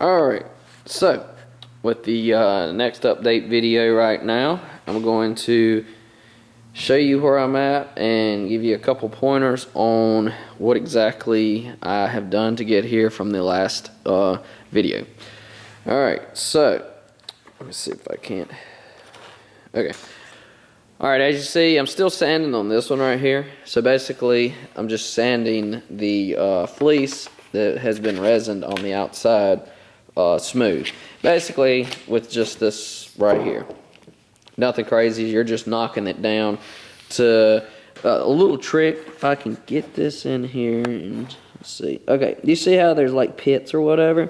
Alright, so with the next update video right now, I'm going to show you where I'm at and give you a couple pointers on what exactly I have done to get here from the last video. Alright, so let me see if I can't. Okay. Alright, as you see, I'm still sanding on this one right here. So basically, I'm just sanding the fleece that has been resined on the outside smooth. Basically, with just this right here. Nothing crazy, you're just knocking it down to a little trick. If I can get this in here and let's see. Okay, you see how there's like pits or whatever?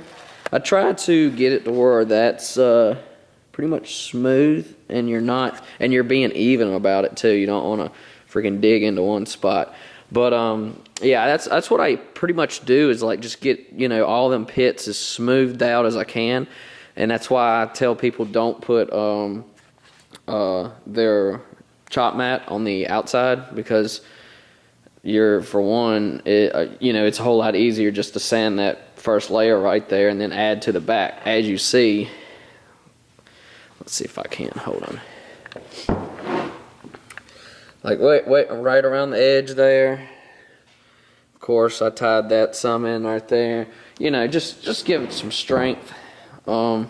I try to get it to where that's pretty much smooth and you're being even about it too. You don't want to freaking dig into one spot. But yeah, that's what I pretty much do, is like just get, you know, all them pits as smoothed out as I can. And that's why I tell people don't put their chop mat on the outside, because for one, you know, it's a whole lot easier just to sand that first layer right there and then add to the back. As you see, let's see if I can, hold on. Like wait, right around the edge there. Of course, I tied that some in right there. You know, just give it some strength. And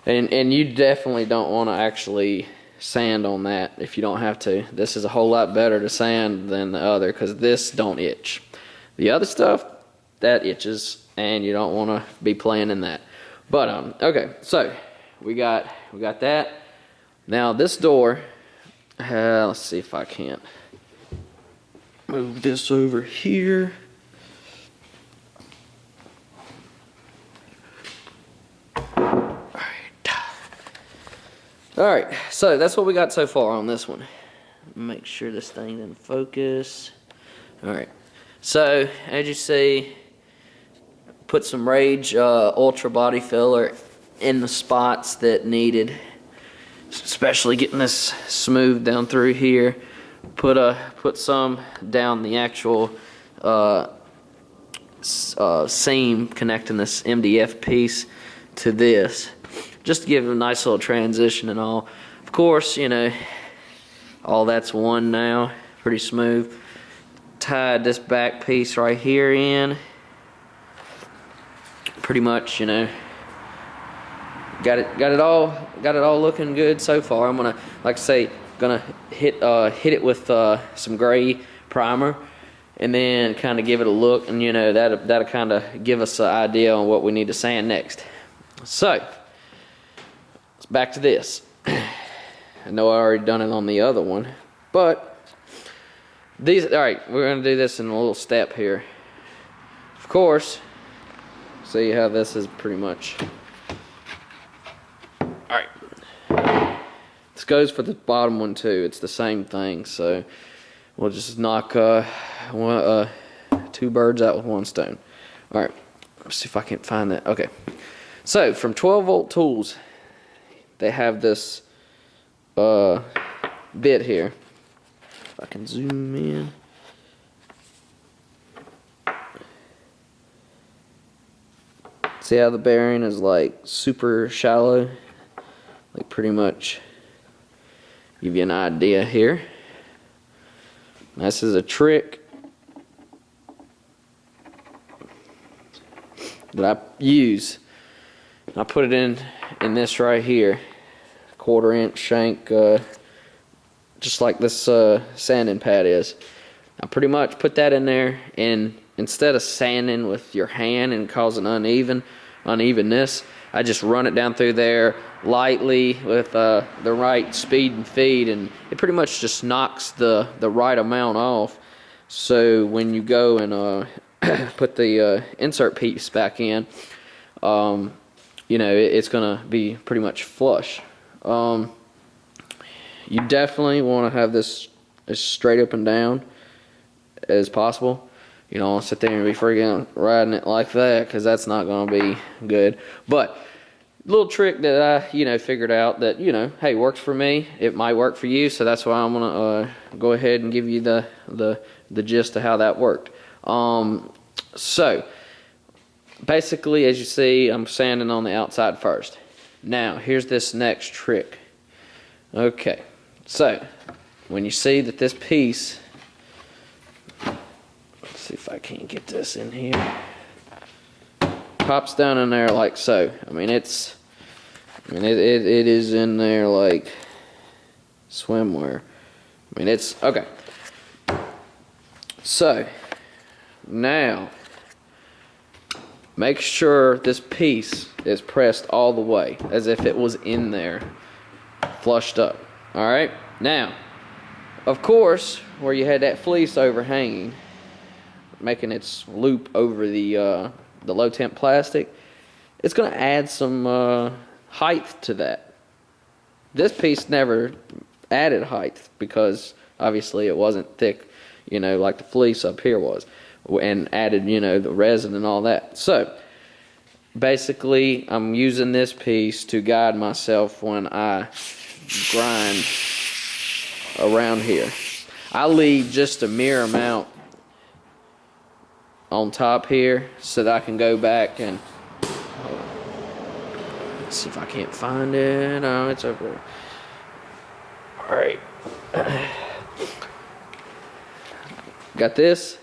you definitely don't want to actually sand on that if you don't have to. This is a whole lot better to sand than the other, because this don't itch. The other stuff, that itches, and you don't want to be playing in that. But okay, so we got that. Now this door, let's see if I can't move this over here. Alright, so that's what we got so far on this one. Make sure this thing's in focus. Alright, so as you see, put some Rage Ultra Body Filler in the spots that needed, especially getting this smooth down through here. Put some down the actual seam connecting this MDF piece to this, just to give it a nice little transition and all. Of course, you know, all that's one now, pretty smooth. Tied this back piece right here in. Pretty much, you know, got it all looking good so far. I'm gonna, like I say, hit it with some gray primer, and then kind of give it a look, and you know, that'll kind of give us an idea on what we need to sand next. So back to this. I know I already done it on the other one, but these, all right, we're gonna do this in a little step here. Of course, see how this is pretty much. Alright, this goes for the bottom one too. It's the same thing, so we'll just knock two birds out with one stone. Alright, let's see if I can find that. Okay, so from 12-volt tools, they have this bit here. If I can zoom in. See how the bearing is like super shallow? Like pretty much give you an idea here. This is a trick that I use. I put it in this right here, 1/4 inch shank, just like this sanding pad is. I pretty much put that in there, and instead of sanding with your hand and causing unevenness, I just run it down through there lightly with the right speed and feed, and it pretty much just knocks the right amount off. So when you go and put the insert piece back in, you know, it's gonna be pretty much flush. You definitely want to have this as straight up and down as possible. You don't want to sit there and be freaking riding it like that, because that's not going to be good. But little trick that I, you know, figured out that, you know, hey, works for me. It might work for you, so that's why I'm going to go ahead and give you the gist of how that worked. So basically, as you see, I'm sanding on the outside first. Now, here's this next trick. Okay, so when you see that this piece, let's see if I can't get this in here, pops down in there like so. I mean, it is in there like swimwear. I mean, it's okay. So now make sure this piece is pressed all the way as if it was in there, flushed up. All right, now of course where you had that fleece overhanging, making its loop over the low temp plastic, it's going to add some height to that. This piece never added height because obviously it wasn't thick, you know, like the fleece up here was, and added, you know, the resin and all that. So basically I'm using this piece to guide myself when I grind around here. I leave just a mere amount on top here so that I can go back and let's see if I can't find it. Oh, it's over there. All right. Got this.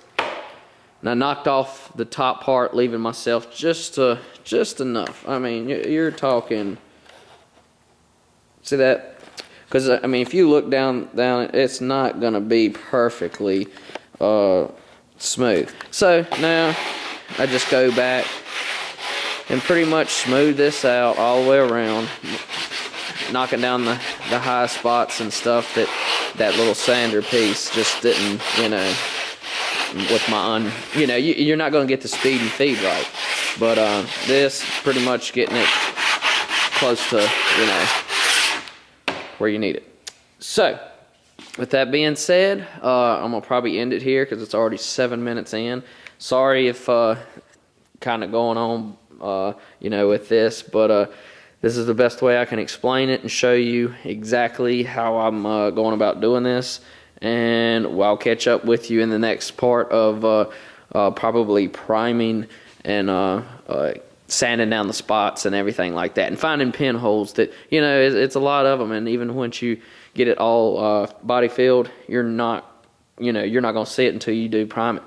And I knocked off the top part, leaving myself just enough. I mean, you're talking. See that? Because I mean, if you look down, it's not gonna be perfectly smooth. So now I just go back and pretty much smooth this out all the way around, knocking down the high spots and stuff that little sander piece just didn't, you know, with my you know, you're not going to get the speed and feed right, but this pretty much getting it close to, you know, where you need it. So with that being said, I'm gonna probably end it here because it's already 7 minutes in. Sorry if kind of going on you know, with this, but this is the best way I can explain it and show you exactly how I'm going about doing this. And I'll catch up with you in the next part of probably priming and sanding down the spots and everything like that, and finding pinholes that, you know, it's a lot of them, and even once you get it all body filled, you're not gonna see it until you do prime it.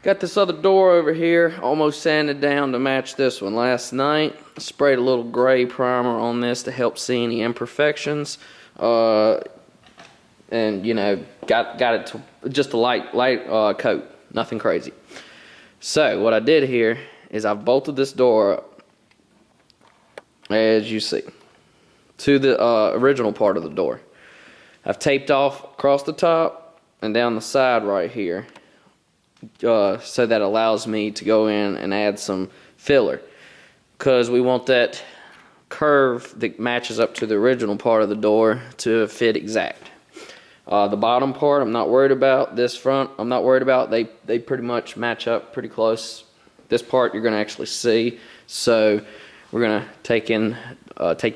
Got this other door over here almost sanded down to match this one. Last night sprayed a little gray primer on this to help see any imperfections, and you know, got it to just a light coat, nothing crazy. So what I did here is I've bolted this door up, as you see, to the original part of the door. I've taped off across the top and down the side right here, so that allows me to go in and add some filler, because we want that curve that matches up to the original part of the door to fit exact. The bottom part I'm not worried about. This front I'm not worried about. They pretty much match up pretty close. This part you're going to actually see, so we're going to take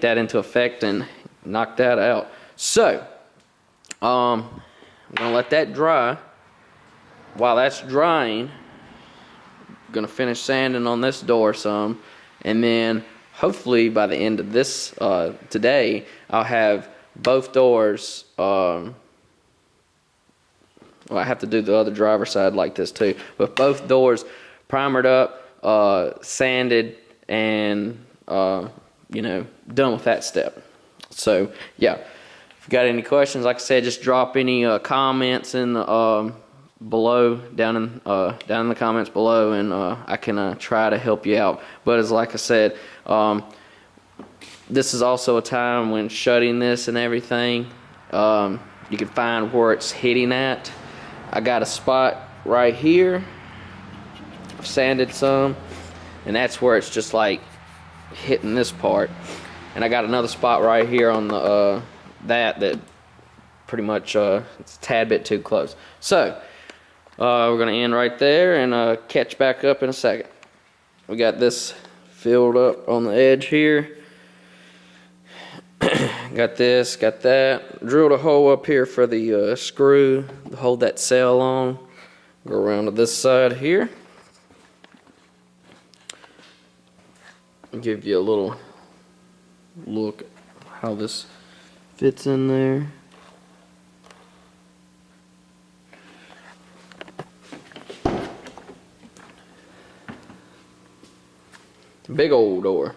that into effect and knock that out. So I'm going to let that dry. While that's drying, I'm going to finish sanding on this door some, and then hopefully by the end of this today, I'll have both doors. Well, I have to do the other driver's side like this too, but both doors primered up, sanded, and you know, done with that step. So yeah, if you got any questions, like I said, just drop any comments in the below, down in the comments below, and I can try to help you out. But as like I said, this is also a time when shutting this and everything, you can find where it's hitting at. I got a spot right here, I've sanded some, and that's where it's just like hitting this part. And I got another spot right here on the that pretty much it's a tad bit too close. So we're gonna end right there and catch back up in a second. We got this filled up on the edge here. Got this, got that. Drilled a hole up here for the screw to hold that cell on. Go around to this side here. give you a little look at how this fits in there. Big old door.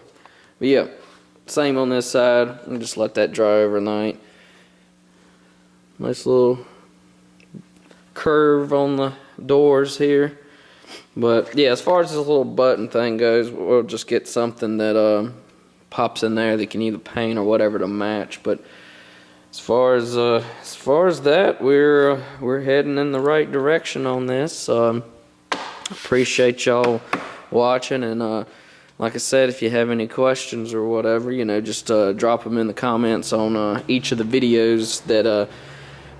But yeah, same on this side. I'll just let that dry overnight. Nice little curve on the doors here. But yeah, as far as this little button thing goes, we'll just get something that pops in there that can either paint or whatever to match. But as far as that, we're heading in the right direction on this. Appreciate y'all watching, and like I said, if you have any questions or whatever, you know, just drop them in the comments on each of the videos that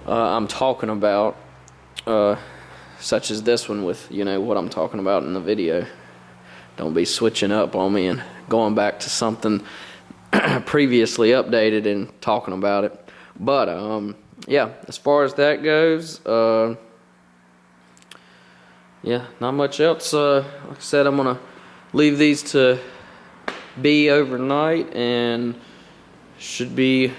I'm talking about, such as this one with, you know, what I'm talking about in the video. Don't be switching up on me and going back to something previously updated and talking about it. But yeah, as far as that goes, yeah, not much else. Like I said, I'm gonna leave these to be overnight and should be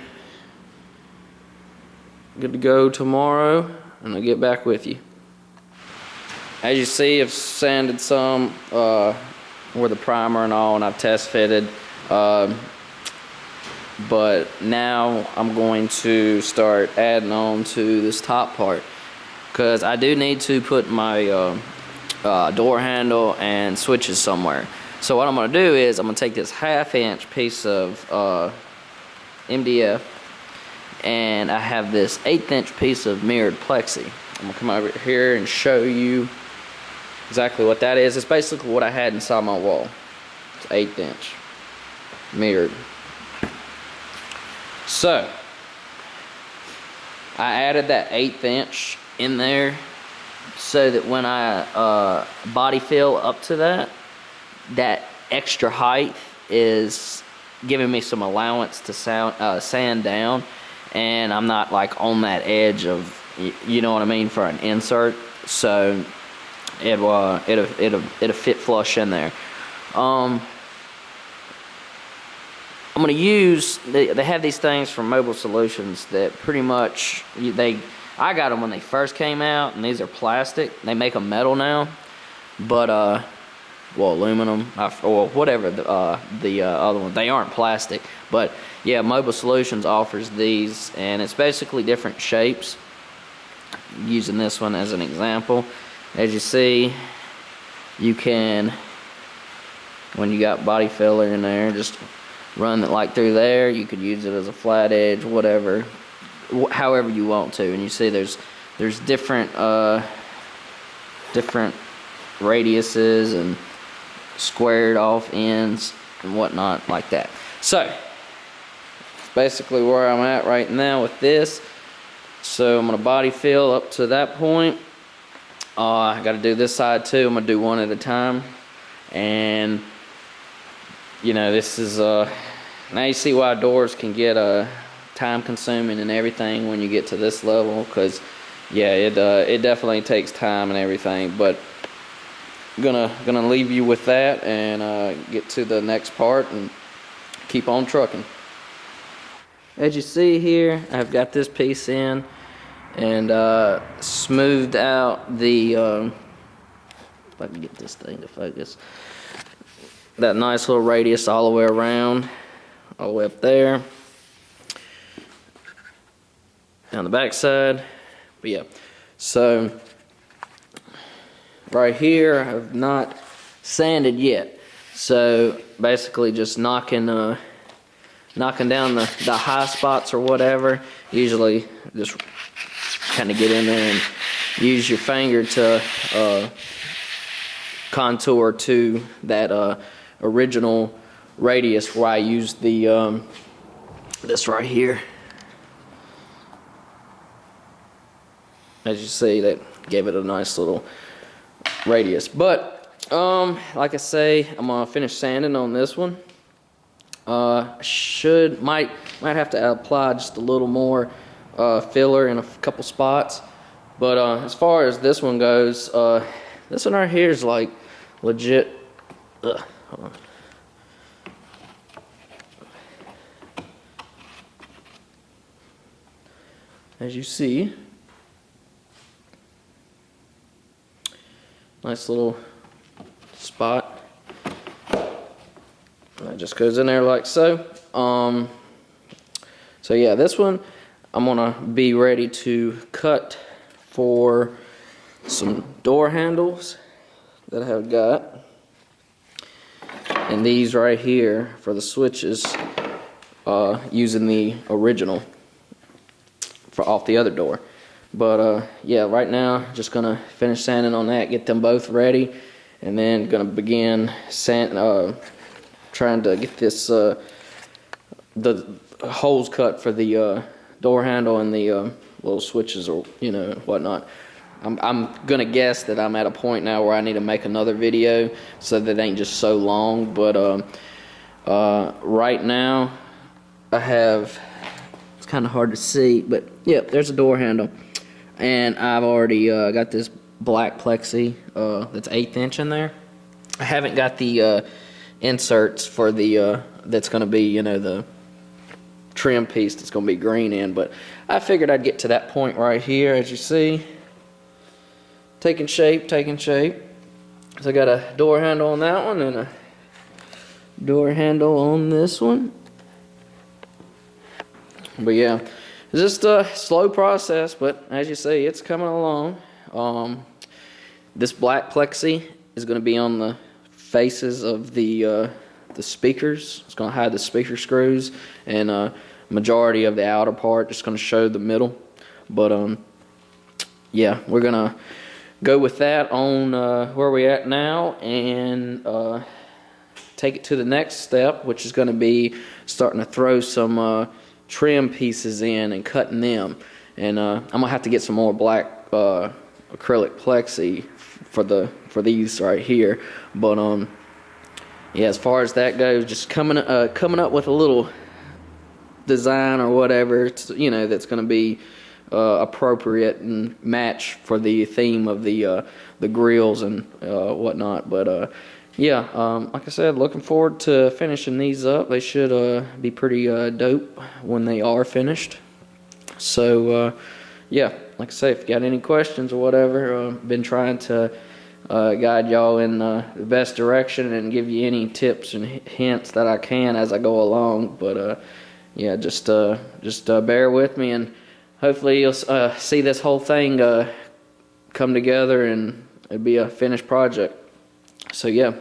good to go tomorrow, and I'll get back with you. As you see, I've sanded some with the primer and all, and I've test fitted, but now I'm going to start adding on to this top part, because I do need to put my door handle and switches somewhere. So what I'm going to do is I'm going to take this 1/2 inch piece of MDF, and I have this 1/8 inch piece of mirrored plexi. I'm going to come over here and show you exactly what that is. It's basically what I had inside my wall. It's 1/8 inch mirrored. So I added that 1/8 inch in there so that when I body fill up to that extra height is giving me some allowance to sand down, and I'm not like on that edge of, you know what I mean, for an insert. So it'll fit flush in there. I'm gonna use, they have these things from Mobile Solutions that pretty much I got them when they first came out, and these are plastic. They make them metal now, but well, aluminum or whatever the other one. They aren't plastic, but yeah, Mobile Solutions offers these, and it's basically different shapes. Using this one as an example, as you see, you can, when you got body filler in there, just run it like through there. You could use it as a flat edge, whatever, however you want to. And you see there's different radiuses and squared off ends and whatnot like that. So basically where I'm at right now with this. So I'm gonna body fill up to that point. I gotta do this side too. I'm gonna do one at a time. And you know, this is now you see why doors can get time consuming and everything when you get to this level, because yeah, it definitely takes time and everything. But gonna leave you with that and get to the next part and keep on trucking. As you see here, I've got this piece in and smoothed out the if I can get this thing to focus, that nice little radius all the way around, all the way up there, down the back side. But yeah, so right here I have not sanded yet, so basically just knocking down the high spots or whatever. Usually just kind of get in there and use your finger to contour to that original radius where I used the this right here. As you see, that gave it a nice little radius. But like I say, I'm gonna finish sanding on this one. Might have to apply just a little more filler in a couple spots. But as far as this one goes, this one right here is like legit. Hold on. as you see. Nice little spot. That just goes in there like so. So yeah, this one I'm gonna be ready to cut for some door handles that I have got, and these right here for the switches, using the original for off the other door. But yeah, right now just gonna finish sanding on that, get them both ready, and then gonna begin trying to get this the holes cut for the door handle and the little switches, or whatnot. I'm gonna guess that I'm at a point now where I need to make another video so that it ain't just so long. But right now I have, it's kind of hard to see, but yeah, there's a door handle, and I've already got this black plexi that's 1/8 inch in there. I haven't got the inserts for the that's gonna be the trim piece that's gonna be green in, but I figured I'd get to that point right here, as you see, taking shape. So I got a door handle on that one and a door handle on this one. But yeah, it's just a slow process, but as you see, it's coming along. This black plexi is going to be on the faces of the speakers. It's going to hide the speaker screws, and majority of the outer part just going to show the middle. But yeah, we're going to go with that on where we're at now, and take it to the next step, which is going to be starting to throw some trim pieces in and cutting them. And I'm gonna have to get some more black acrylic plexi for these right here. But yeah, as far as that goes, just coming up with a little design or whatever, that's going to be appropriate and match for the theme of the grills and whatnot. But yeah, like I said, looking forward to finishing these up. They should be pretty dope when they are finished. So yeah, like I say, if you got any questions or whatever, been trying to guide y'all in the best direction and give you any tips and hints that I can as I go along. But yeah, just bear with me, and hopefully you'll see this whole thing come together and it'll be a finished project. So yeah,